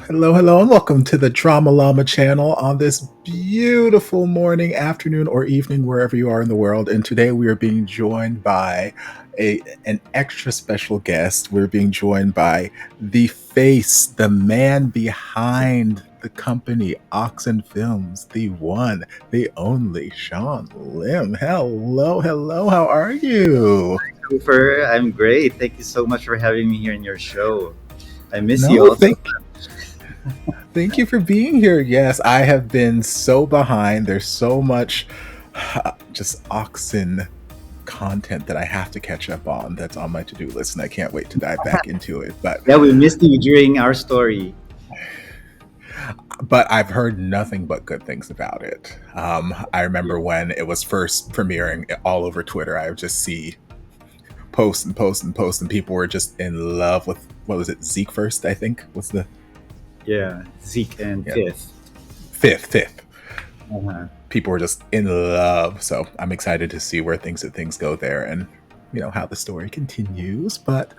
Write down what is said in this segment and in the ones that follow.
Hello, hello, and welcome to the Drama Llama channel on this beautiful morning, afternoon, or evening, wherever you are in the world. And today we are being joined by an extra special guest. We're being joined by the face, the man behind the company, Oxin Films, the one, the only Xion Lim. Hello, hello, how are you? Cooper, I'm great. Thank you so much for having me here in your show. I miss you No, also. thank you for being here. Yes, I have been so behind. There's so much just Oxen content that I have to catch up on that's on my to-do list, and I can't wait to dive back into it. Yeah, we missed you during our story. But I've heard nothing but good things about it. I remember when it was first premiering all over Twitter, I would just see posts and posts and posts, and people were just in love with what was it, Zeke first, I think was the Yeah, Zeke and yeah, Fifth. fifth. Uh-huh. People were just in love. So I'm excited to see where things go there and how the story continues. But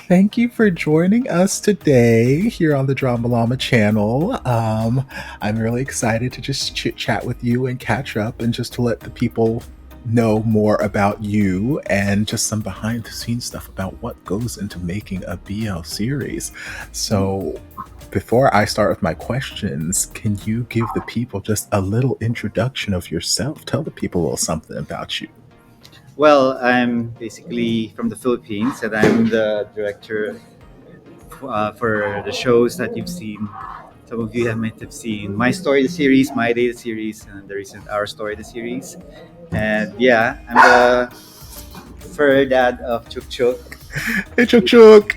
thank you for joining us today here on the Drama Llama channel. I'm really excited to just chit chat with you and catch up and just to let the people know more about you and just some behind the scenes stuff about what goes into making a BL series. So before I start with my questions, can you give the people just a little introduction of yourself? Tell the people a little something about you. Well, I'm basically from the Philippines, and I'm the director for the shows that you've seen. Some of you might have seen My Story, the series, My Day, the series, and the recent Our Story, the series. And yeah, I'm the fur dad of Chuk Chuk. Hey, Chuk Chuk,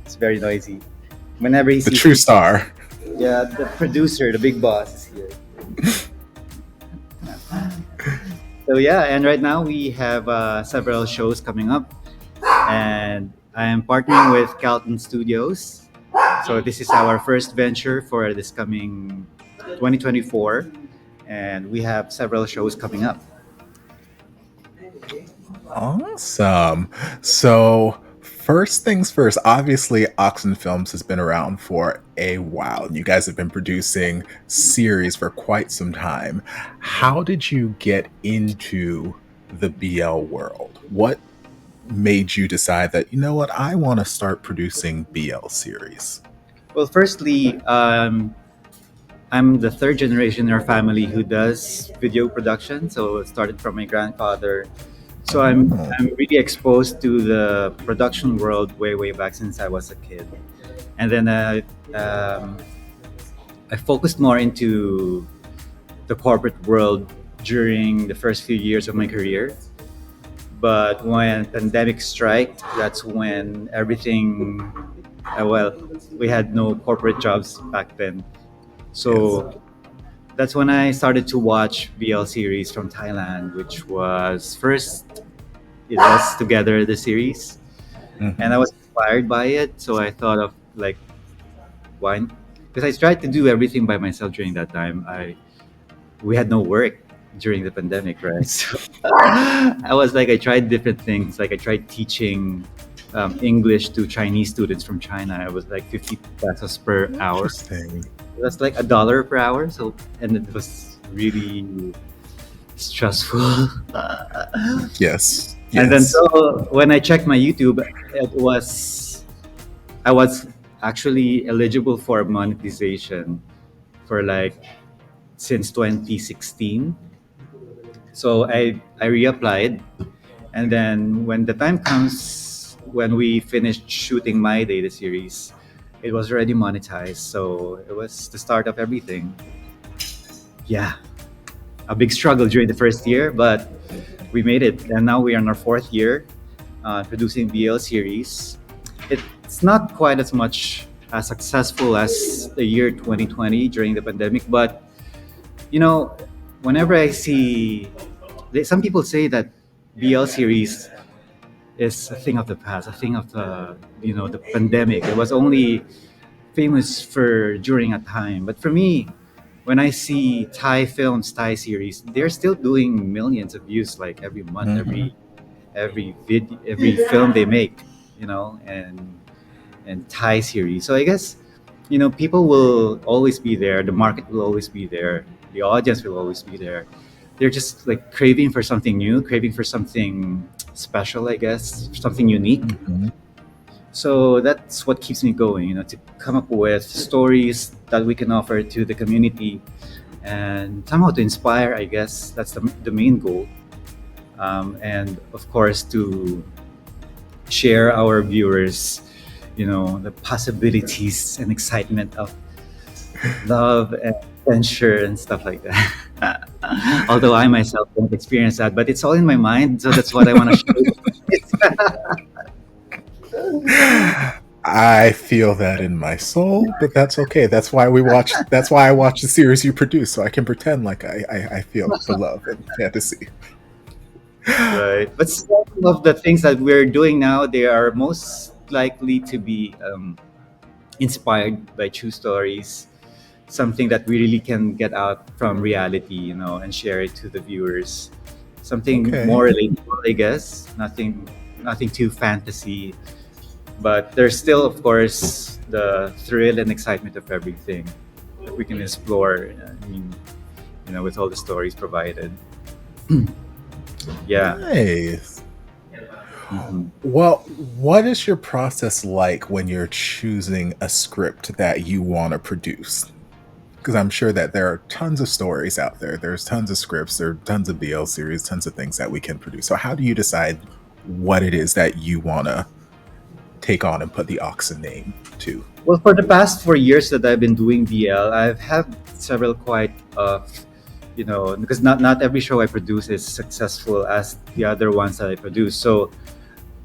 It's very noisy. Whenever he the sees true me, star. yeah, the producer, the big boss is here. So yeah, and right now we have several shows coming up, and I am partnering with Calton Studios. So this is our first venture for this coming 2024, and we have several shows coming up. Awesome. So, first things first, obviously, Oxen Films has been around for a while. You guys have been producing series for quite some time. How did you get into the BL world? What made you decide that, you know what, I want to start producing BL series? Well, firstly, I'm the third generation in our family who does video production. So it started from my grandfather. So Oh, I'm really exposed to the production world way back since I was a kid, and then I focused more into the corporate world during the first few years of my career. But when pandemic struck, that's when everything. Well, we had no corporate jobs back then, yes. so that's when I started to watch BL series from Thailand, which was first it was Together the series, and I Hmm. was inspired by it. So I thought of like why, because I tried to do everything by myself during that time. I We had no work during the pandemic, right? So I was like, I tried different things. Like I tried teaching English to Chinese students from China. It was like 50 pesos per hour. Interesting. That's like $1 per hour. So, and it was really stressful. Yes. And then Yes. so when I checked my YouTube, I was actually eligible for monetization for like since 2016. So I reapplied, and then when the time comes when we finished shooting My Day, the series, it was already monetized. So it was the start of everything. Yeah, a big struggle during the first year, but we made it, and now we are in our fourth year producing BL series. It's not quite as much as successful as the year 2020 during the pandemic, but you know, whenever I see, some people say that BL series is a thing of the past, a thing of the pandemic. It was only famous for during a time, but for me, when I see Thai films, Thai series, they're still doing millions of views like every month, Hmm. every film they make, and Thai series. So I guess people will always be there. The market will always be there. The audience will always be there. They're just like craving for something new, craving for something special, I guess, something unique. Mhm. So that's what keeps me going, to come up with stories that we can offer to the community and somehow to inspire, I guess. That's the main goal. And of course, to share our viewers, the possibilities and excitement of love and adventure and stuff like that. Although I myself don't experience that, but it's all in my mind, so that's what I want to share. I feel that in my soul, but that's okay. That's why we watch. That's why I watch the series you produce, so I can pretend like I feel the love and fantasy. Right. But some of the things that we're doing now, they are most likely to be inspired by true stories, something that we really can get out from reality, and share it to the viewers. Something Okay. more relatable, I guess. Nothing too fantasy, but there's still, of course, the thrill and excitement of everything that we can explore. I mean, with all the stories provided. Yeah. Nice. Mhm. Well, what is your process like when you're choosing a script that you want to produce? Because I'm sure that there are tons of stories out there. There's tons of scripts, there are tons of BL series, tons of things that we can produce. So how do you decide what it is that you want to take on and put the Oxen name to? Well, for the past 4 years that I've been doing BL, I've had several quite because not every show I produce is successful as the other ones that I produce. So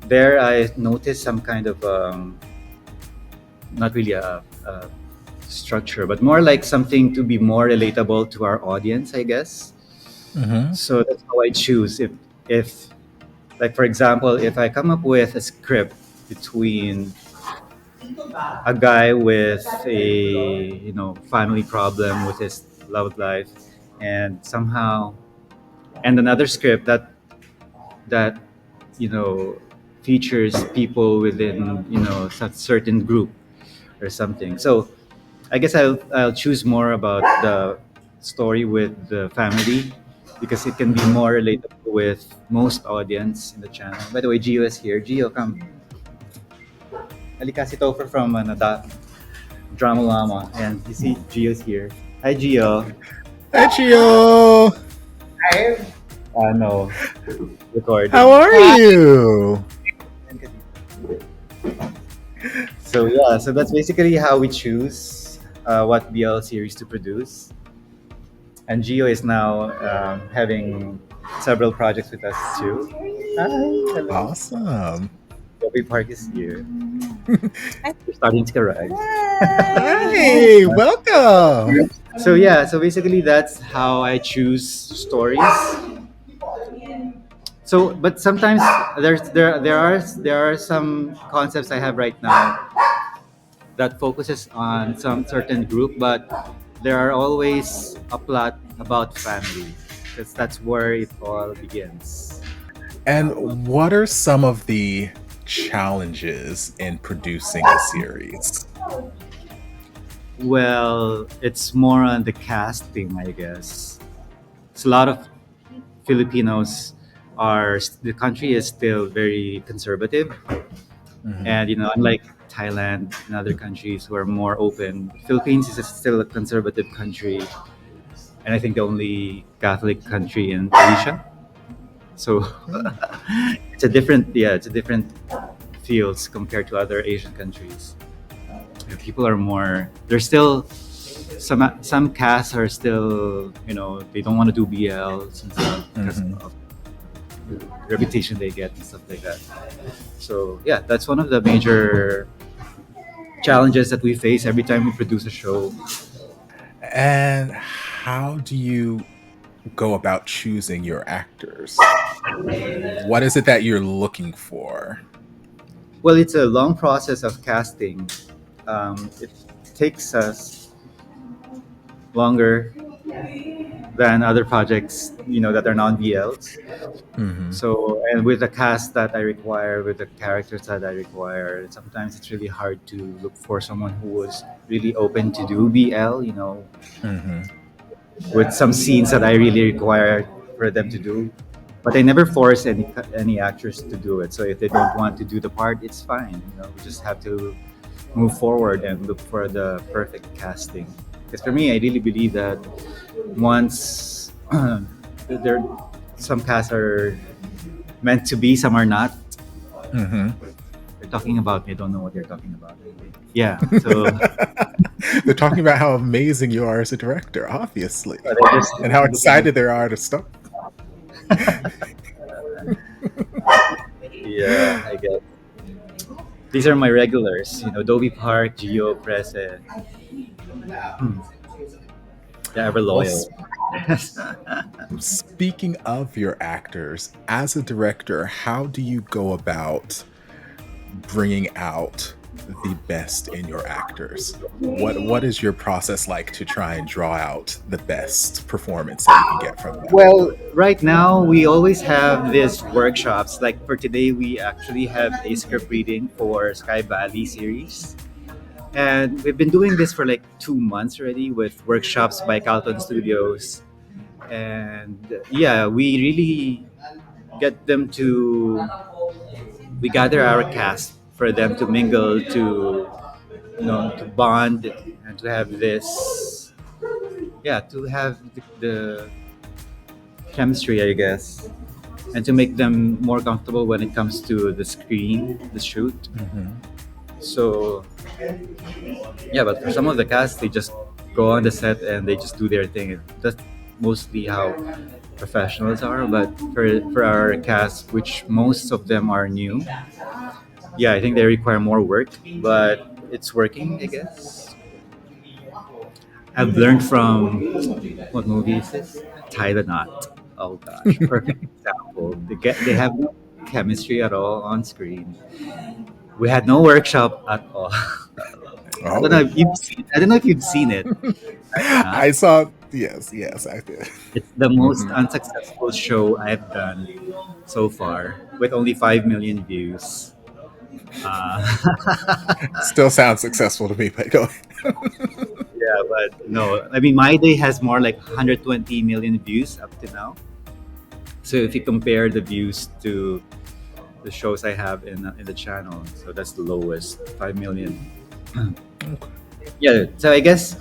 there, I noticed some kind of not really a structure, but more like something to be more relatable to our audience, I guess. Mm-hmm. So that's how I choose. If like for example, if I come up with a script between a guy with a family problem with his love life, and somehow and another script that you know features people within such certain group or something. So I guess I'll choose more about the story with the family because it can be more relatable with most audience in the channel. By the way, Gio is here. Gio, come. Halika si Topher from Drama Llama, and you see Gio's here. Hi, Gio. Hi, Gio. No, How recording. are you? So yeah, so that's basically how we choose what BL series to produce. And Gio is now having several projects with us too. Hi, hello. Awesome. Bobby Park is here. We're starting to arrive. Hi, welcome. So yeah, so basically that's how I choose stories. So, but sometimes there are some concepts I have right now that focuses on some certain group, but there are always a plot about family because that's where it all begins. And what are some of the challenges in producing a series? Well, it's more on the casting, I guess. It's a lot of Filipinos the country is still very conservative, Mhm. and unlike Thailand and other countries who are more open, Philippines is still a conservative country, and I think the only Catholic country in Asia. So Mm. it's a different fields compared to other Asian countries. People are more. There's still some casts are still they don't want to do BL and stuff because Mhm. of the reputation they get and stuff like that. So yeah, that's one of the major challenges that we face every time we produce a show. And how do you go about choosing your actors? What is it that you're looking for? Well, it's a long process of casting. It takes us longer than other projects, that are non-BLs. Hmm. So, and with the cast that I require, with the characters that I require, sometimes it's really hard to look for someone who was really open to do BL, Hmm. with some scenes that I really require for them to do. But I never force any actors to do it. So if they don't want to do the part, it's fine. We just have to move forward and look for the perfect casting. Because for me, I really believe that once there, some casts are meant to be, some are not. Hmm. They're talking about me. I don't know what they're talking about. Yeah. So They're talking about how amazing you are as a director, obviously, they're just and how looking. excited they are to start. Yeah, I guess these are my regulars. Dobie Park, Gio, Prese. They're ever Well, loyal. speaking of your actors, as a director, how do you go about bringing out the best in your actors? What is your process like to try and draw out the best performance that you can get from them? Well, right now we always have these workshops. Like for today, we actually have a script reading for Sky Valley series. And we've been doing this for like 2 months already with workshops by Carlton Studios. And yeah, we really get them to, we gather our cast for them to mingle, to bond, and to have this, yeah, to have the chemistry, I guess, and to make them more comfortable when it comes to the screen, the shoot. Hmm. So yeah, but for some of the cast, they just go on the set and they just do their thing. That's mostly how professionals are. But for our cast, which most of them are new, yeah, I think they require more work, but it's working, I guess. I've learned from, what movie is this? Tie the Knot. Oh gosh, perfect example. They have no chemistry at all on screen. We had no workshop at all. I don't know Oh, if you've seen. I don't know if you've seen it. Tie the Knot. I saw. Yes, yes, I did. It's the most Hmm. unsuccessful show I've done so far, with only 5 million views. Uh, Still sounds successful to me, but go ahead. yeah, but no. I mean, My Day has more like 120 million views up to now. So if you compare the views to the shows I have in the channel, so that's the lowest, 5 million. Yeah, so I guess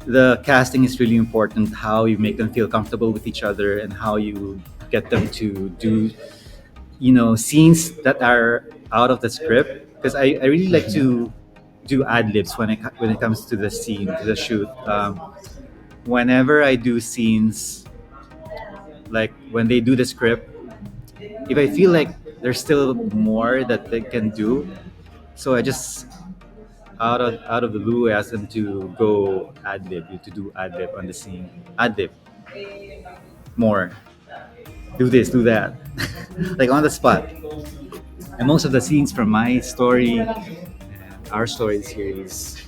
the casting is really important. How you make them feel comfortable with each other, and how you get them to do, scenes that are out of the script. Because I really like Hmm. to do ad libs when it comes to the scene, to the shoot. Whenever I do scenes, like when they do the script, if I feel like there's still more that they can do, so I just, out of the blue, ask them to go ad lib, to do ad lib on the scene, ad lib more, do this, do that, like on the spot. And most of the scenes from my story, our story series,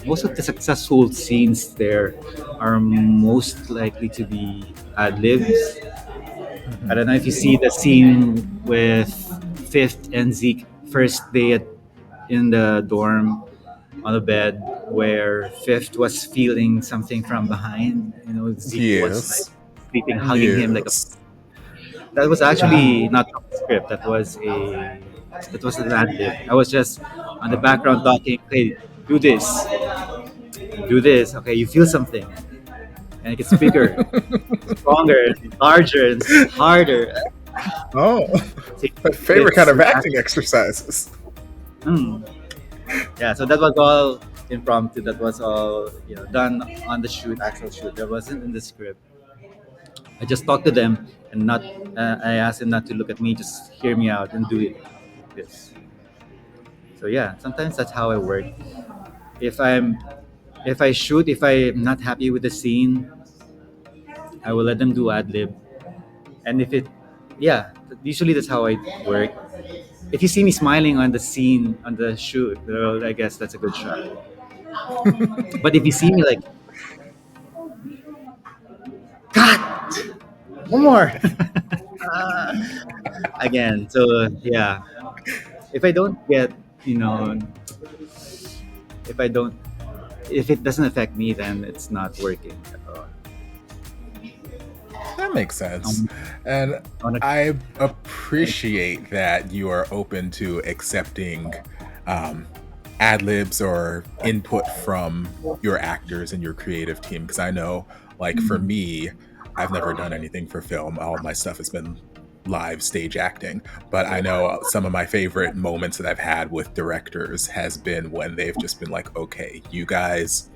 most of the successful scenes there are most likely to be ad libs. I Hmm. don't know if you see the scene with Fifth and Zeke first day in the dorm on the bed, where Fifth was feeling something from behind. Zeke was like Yes, sleeping, hugging him like a. yes. That was Hmm. actually not from the script. That was an ad lib. I was just on the background talking. Hey, do this, do this. Okay, you feel something, and it gets bigger, stronger, larger, and harder. Oh, So my favorite kind it's of react. acting exercises. Hmm. Yeah, so that was all impromptu. That was all done on the shoot, actual shoot. That wasn't in the script. I just talked to them, and not. I asked them not to look at me, just hear me out and do it. This. So yeah, sometimes that's how I work. If I'm, if I shoot, if I'm not happy with the scene, I will let them do ad lib. And if it, yeah, usually that's how I work. If you see me smiling on the scene on the shoot, well, I guess that's a good shot. But if you see me like, cut one more. Again. So yeah, if I don't get, you know, if I don't, if it doesn't affect me, then it's not working at all. That makes sense. Um, And on a, I appreciate that you are open to accepting um, ad libs or input from your actors and your creative team. Because I know, like, for me, I've never done anything for film. All my stuff has been live stage acting. But I know some of my favorite moments that I've had with directors has been when they've just been like, okay, you guys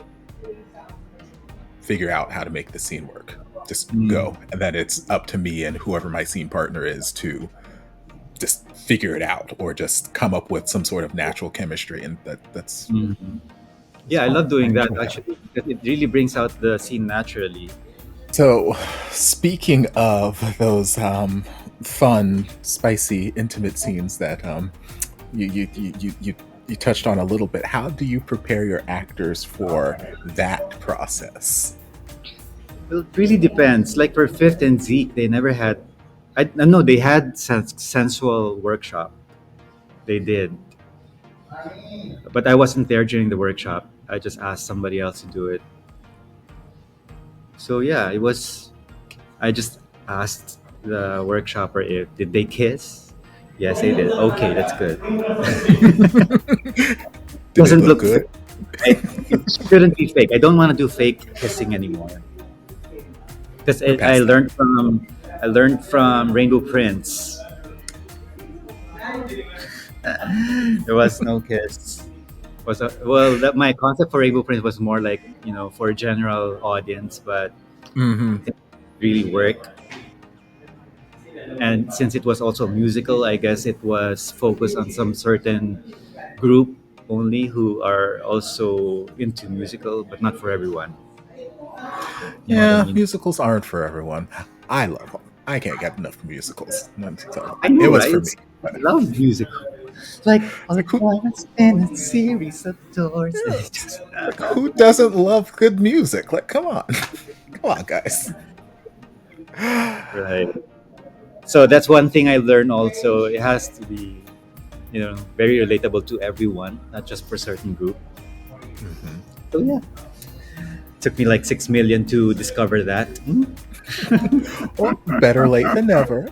figure out how to make the scene work. Just mm, go. And then it's up to me and whoever my scene partner is to just figure it out or just come up with some sort of natural chemistry. And mm. that's Yeah, I fun. love I doing that enjoy that. actually because it really brings out the scene naturally. So, speaking of those fun, spicy, intimate scenes that you touched on a little bit, how do you prepare your actors for that process? Well, it really depends. Like for Fifth and Zeke, they never had. I know they had sensual workshop. They did, but I wasn't there during the workshop. I just asked somebody else to do it. So yeah, it was. I just asked the workshopper if did they kiss. Yes, they did. Okay, that's good. Did it Doesn't look look good? fake. It shouldn't be fake. I don't want to do fake kissing anymore because We're I past that. learned from Rainbow Prince. There was no kiss. Well, that my concept for Rainbow Prince was more like for a general audience, but Hmm. it didn't really work. And since it was also a musical, I guess it was focused on some certain group only who are also into musical, but not for everyone. You know what I Yeah, mean? musicals aren't for everyone. I love them. I can't get enough musicals. So I know, it was right? for me. I love musical. Like all It's the like who, doors and a series of doors. And it's yes. just, Like who doesn't love good music? Like, come on. Come on, guys. right. So that's one thing I learned also. It has to be, very relatable to everyone, not just for certain group. Mhm. So yeah, took me like 6 million to discover that. Well, better late than never.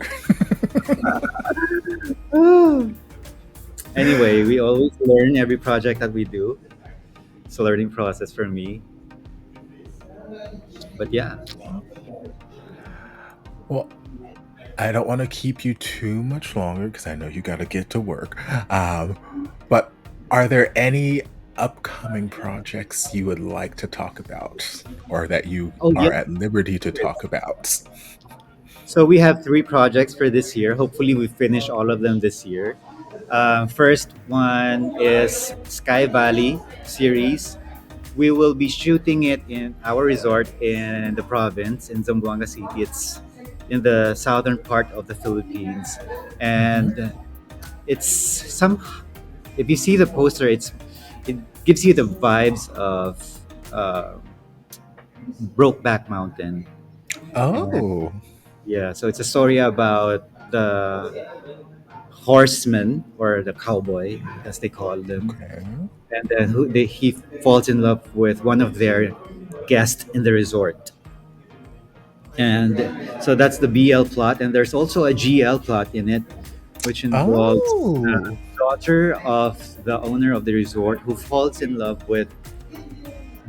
Anyway, we always learn every project that we do. It's a learning process for me. But yeah. Well, I don't want to keep you too much longer because I know you got to get to work. Um, but are there any upcoming projects you would like to talk about or that you Oh are yeah. at liberty to talk about? So we have three projects for this year. Hopefully, we finish all of them this year. First one is Sky Valley series. We will be shooting it in our resort in the province in Zamboanga City. It's in the southern part of the Philippines, Hmm. and it's some. If you see the poster, it gives you the vibes of uh, Brokeback Mountain, and Oh, yeah, so it's a story about the horseman or the cowboy, as they call them, okay. and then he falls in love with one of their guests in the resort, and so that's the BL plot. And there's also a GL plot in it, which involves the Oh, daughter of the owner of the resort who falls in love with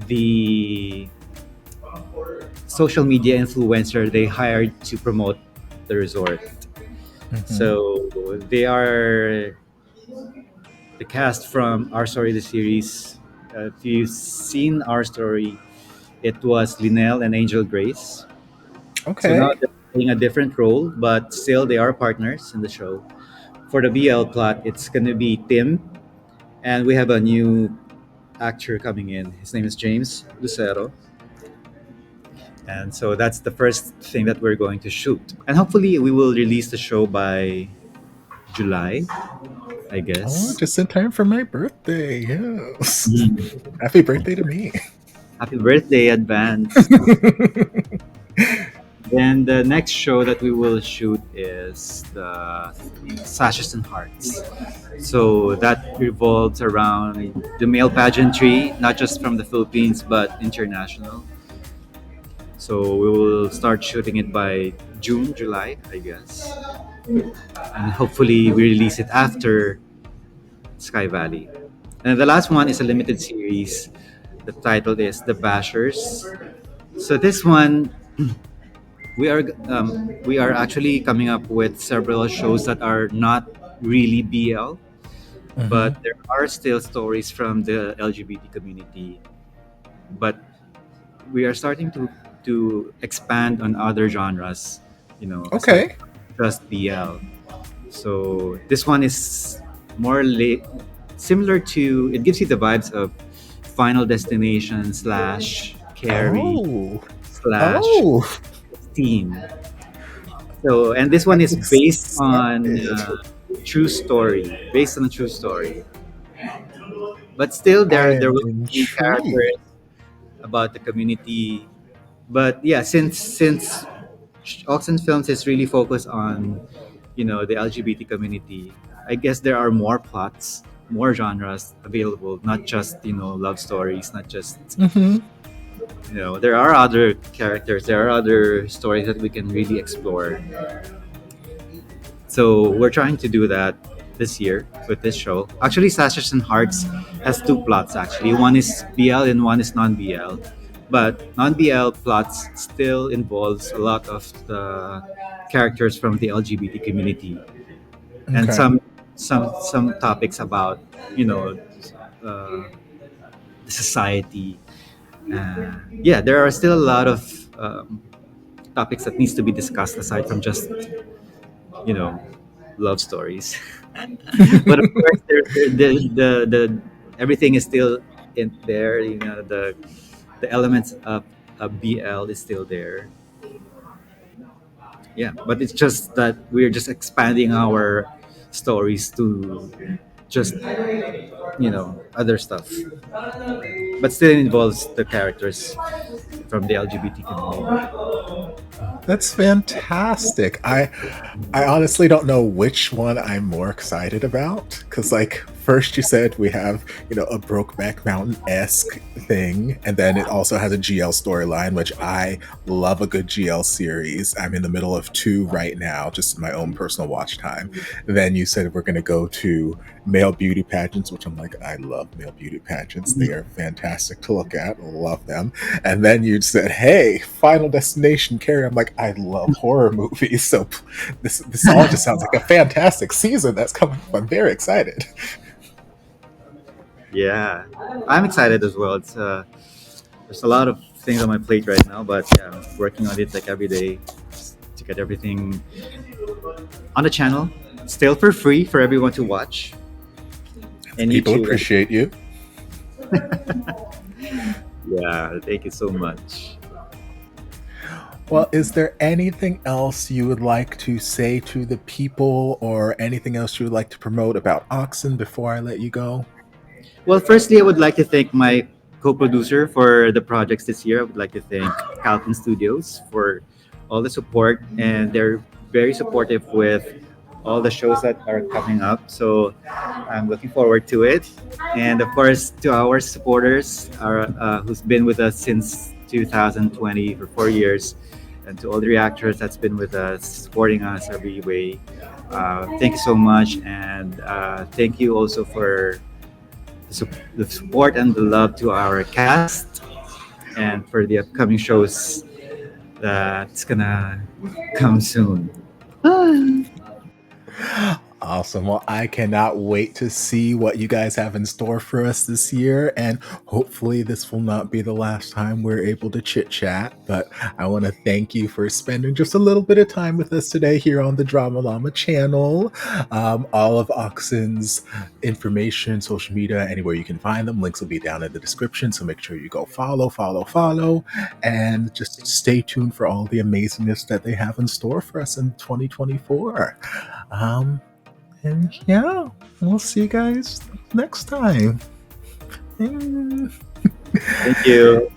the social media influencer they hired to promote the resort. hmm, So they are the cast from Our Story the series. If you've seen Our Story, it was Linnell and Angel Grace. So now okay. they're playing a different role, but still they are partners in the show. For the BL plot, it's going to be Tim, and we have a new actor coming in. His name is James Lucero. And so that's the first thing that we're going to shoot. And hopefully we will release the show by July, I Oh, guess. just in time for my birthday. Yes. Mhm. Happy birthday to me. Happy birthday, advance. Then the next show that we will shoot is the Sashes and Hearts. So that revolves around the male pageantry, not just from the Philippines but international. So we will start shooting it by June, July, I guess, and hopefully we release it after Sky Valley. And the last one is a limited series. The title is The Bashers. So this one, we are actually coming up with several shows that are not really BL, Hmm. but there are still stories from the LGBT community. But we are starting to expand on other genres, aside Okay. from just BL. So this one is more similar to. It gives you the vibes of Final Destination slash Carrie Oh. slash Oh. Teen. So, and this one I'm is based on excited. true story, based on a true story. But still, I there am will be intrigued. characters about the community. But yeah, since Oxen Films is really focused on the LGBT community, I guess there are more plots, more genres available, not just love stories, not just Hmm. there are other characters, there are other stories that we can really explore. So we're trying to do that this year with this show. Actually, Sashes and Hearts has two plots actually. One is BL and one is non-BL. But non-BL plots still involves a lot of the characters from the LGBT community and Okay. some topics about you know uh, the society. Yeah, there are still a lot of topics that needs to be discussed aside from just you know love stories. But of course, the everything is still in there. The elements of BL is still there. Yeah, but it's just that we're just expanding our stories to just other stuff, but still involves the characters from the LGBT community. That's fantastic. I honestly don't know which one I'm more excited about because, like, first you said we have, a Brokeback Mountain esque thing, and then it also has a GL storyline, which I love a good GL series. I'm in the middle of two right now, just my own personal watch time. Then you said we're going to go to male beauty pageants, which I'm like, I love male beauty pageants. They are fantastic to look at, love them. And then you said, "Hey, Final Destination, Carrie." I'm like, I love horror movies, so this all just sounds like a fantastic season that's coming up. I'm very excited. Yeah, I'm excited as well. There's a lot of things on my plate right now, but yeah, I'm working on it like every day to get everything on the channel, still for free for everyone to watch. The And people YouTube. appreciate you. Yeah, thank you so much. Well, is there anything else you would like to say to the people, or anything else you would like to promote about Oxen before I let you go? Well, firstly, I would like to thank my co-producer for the projects this year. I would like to thank Calvin Studios for all the support, and they're very supportive with all the shows that are coming up. So I'm looking forward to it. And of course, to our supporters, who's been with us since 2020 for 4 years, and to all the reactors that's been with us, supporting us every way. Thank you so much, and thank you also for the support and the love to our cast and for the upcoming shows that's gonna come soon. Awesome. Well, I cannot wait to see what you guys have in store for us this year. And hopefully, this will not be the last time we're able to chit chat. But I want to thank you for spending just a little bit of time with us today here on the Drama Llama channel. All of Oxen's information, social media, anywhere you can find them, links will be down in the description. So make sure you go follow, and just stay tuned for all the amazingness that they have in store for us in 2024. Um, and yeah, we'll see you guys next time. Mm. Thank you.